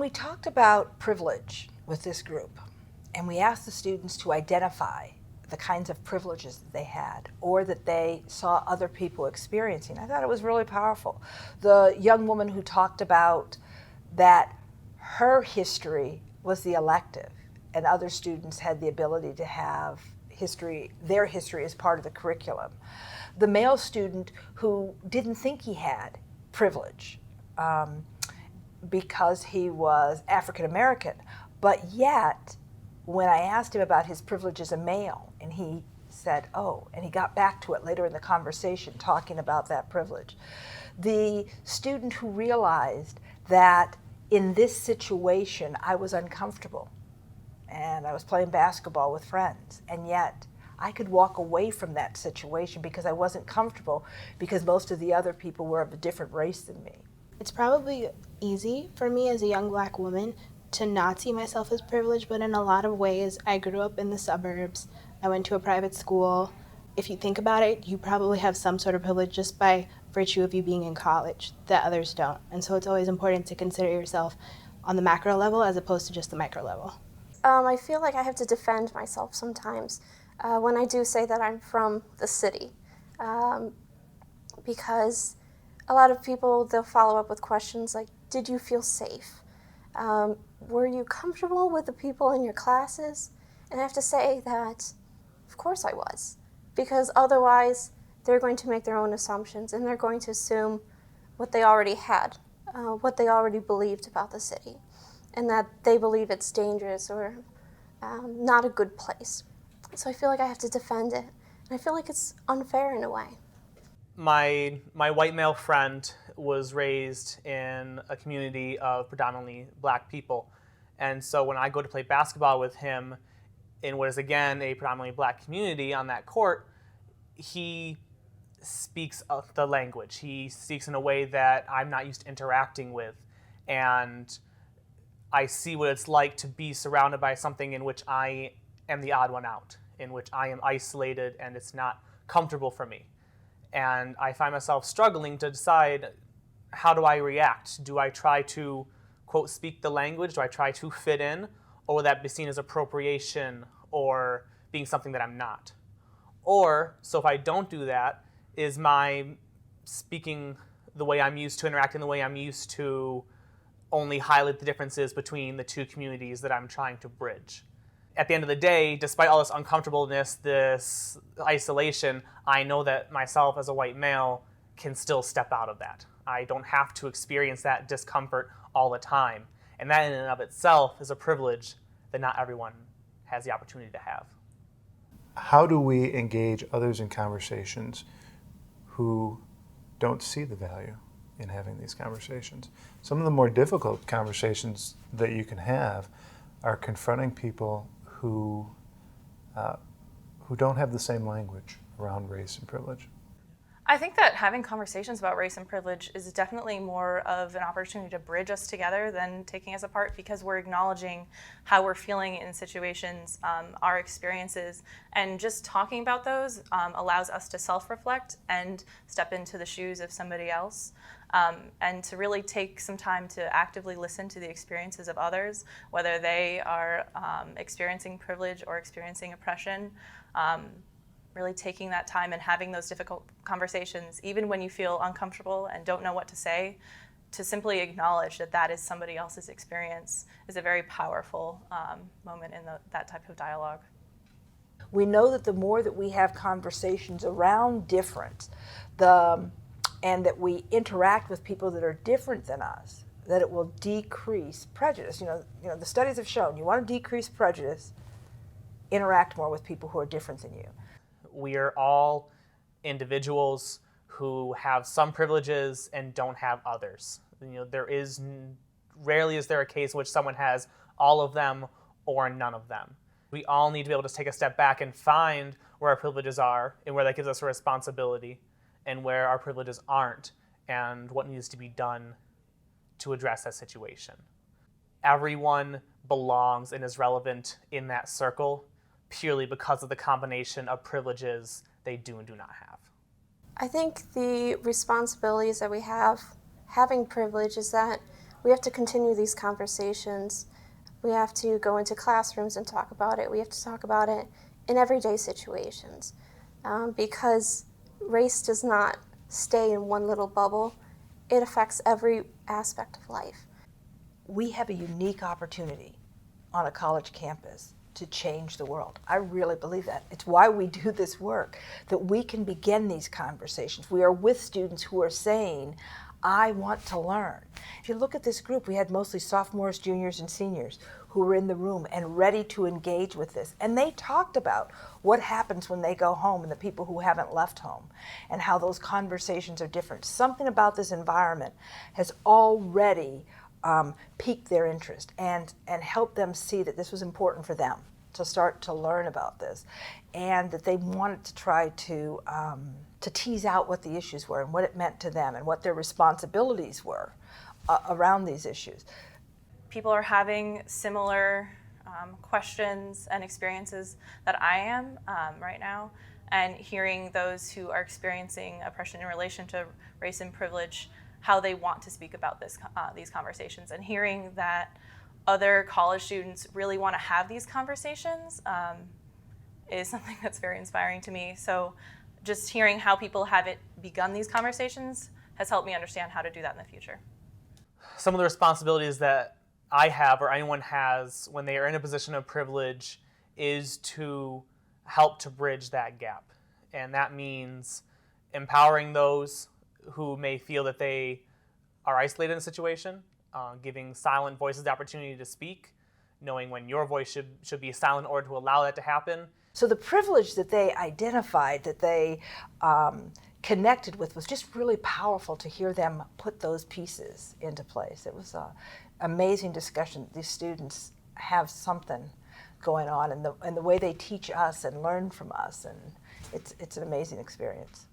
we talked about privilege with this group, and we asked the students to identify the kinds of privileges that they had or that they saw other people experiencing, I thought it was really powerful. The young woman who talked about that her history was the elective and other students had the ability to have their history as part of the curriculum. The male student who didn't think he had privilege because he was African American, but yet when I asked him about his privilege as a male, and he said, oh, and he got back to it later in the conversation talking about that privilege. The student who realized that in this situation I was uncomfortable and I was playing basketball with friends, and yet I could walk away from that situation because I wasn't comfortable because most of the other people were of a different race than me. It's probably easy for me as a young Black woman to not see myself as privileged, but in a lot of ways, I grew up in the suburbs. I went to a private school. If you think about it, you probably have some sort of privilege just by virtue of you being in college that others don't. And so it's always important to consider yourself on the macro level as opposed to just the micro level. I feel like I have to defend myself sometimes when I do say that I'm from the city, because a lot of people, they'll follow up with questions like, did you feel safe? Were you comfortable with the people in your classes? And I have to say that, of course I was, because otherwise they're going to make their own assumptions and they're going to assume what they already had, what they already believed about the city, and that they believe it's dangerous or not a good place. So I feel like I have to defend it, and I feel like it's unfair in a way. My white male friend was raised in a community of predominantly Black people. And so when I go to play basketball with him in what is, again, a predominantly Black community on that court, he speaks the language. He speaks in a way that I'm not used to interacting with. And I see what it's like to be surrounded by something in which I am the odd one out, in which I am isolated and it's not comfortable for me. And I find myself struggling to decide, how do I react? Do I try to, quote, speak the language? Do I try to fit in? Or will that be seen as appropriation or being something that I'm not? Or, so if I don't do that, is my speaking the way I'm used to, interacting the way I'm used to, only highlight the differences between the two communities that I'm trying to bridge? At the end of the day, despite all this uncomfortableness, this isolation, I know that myself as a white male can still step out of that. I don't have to experience that discomfort all the time. And that in and of itself is a privilege that not everyone has the opportunity to have. How do we engage others in conversations who don't see the value in having these conversations? Some of the more difficult conversations that you can have are confronting people who don't have the same language around race and privilege. I think that having conversations about race and privilege is definitely more of an opportunity to bridge us together than taking us apart, because we're acknowledging how we're feeling in situations, our experiences, and just talking about those allows us to self-reflect and step into the shoes of somebody else, and to really take some time to actively listen to the experiences of others, whether they are experiencing privilege or experiencing oppression. Really taking that time and having those difficult conversations, even when you feel uncomfortable and don't know what to say, to simply acknowledge that that is somebody else's experience is a very powerful moment in that type of dialogue. We know that the more that we have conversations around difference, and that we interact with people that are different than us, that it will decrease prejudice. You know, the studies have shown you want to decrease prejudice, interact more with people who are different than you. We are all individuals who have some privileges and don't have others. Rarely is there a case in which someone has all of them or none of them. We all need to be able to take a step back and find where our privileges are and where that gives us a responsibility, and where our privileges aren't, and what needs to be done to address that situation. Everyone belongs and is relevant in that circle, purely because of the combination of privileges they do and do not have. I think the responsibilities that we have having privilege is that We have to continue these conversations. We have to go into classrooms and talk about it. We have to talk about it in everyday situations, because race does not stay in one little bubble. It affects every aspect of life. We have a unique opportunity on a college campus to change the world. I really believe that. It's why we do this work, that we can begin these conversations. We are with students who are saying, I want to learn. If you look at this group, we had mostly sophomores, juniors, and seniors who were in the room and ready to engage with this. And they talked about what happens when they go home and the people who haven't left home and how those conversations are different. Something about this environment has already piqued their interest and helped them see that this was important for them to start to learn about this, and that they wanted to try to tease out what the issues were and what it meant to them and what their responsibilities were around these issues. People are having similar questions and experiences that I am right now, and hearing those who are experiencing oppression in relation to race and privilege, how they want to speak about these conversations, and hearing that other college students really want to have these conversations is something that's very inspiring to me. So just hearing how people have begun these conversations has helped me understand how to do that in the future. Some of the responsibilities that I have or anyone has when they are in a position of privilege is to help to bridge that gap. And that means empowering those who may feel that they are isolated in a situation, giving silent voices the opportunity to speak, knowing when your voice should be silent in order to allow that to happen. So the privilege that they identified, that they connected with, was just really powerful to hear them put those pieces into place. It was an amazing discussion. These students have something going on in the way they teach us and learn from us, and it's an amazing experience.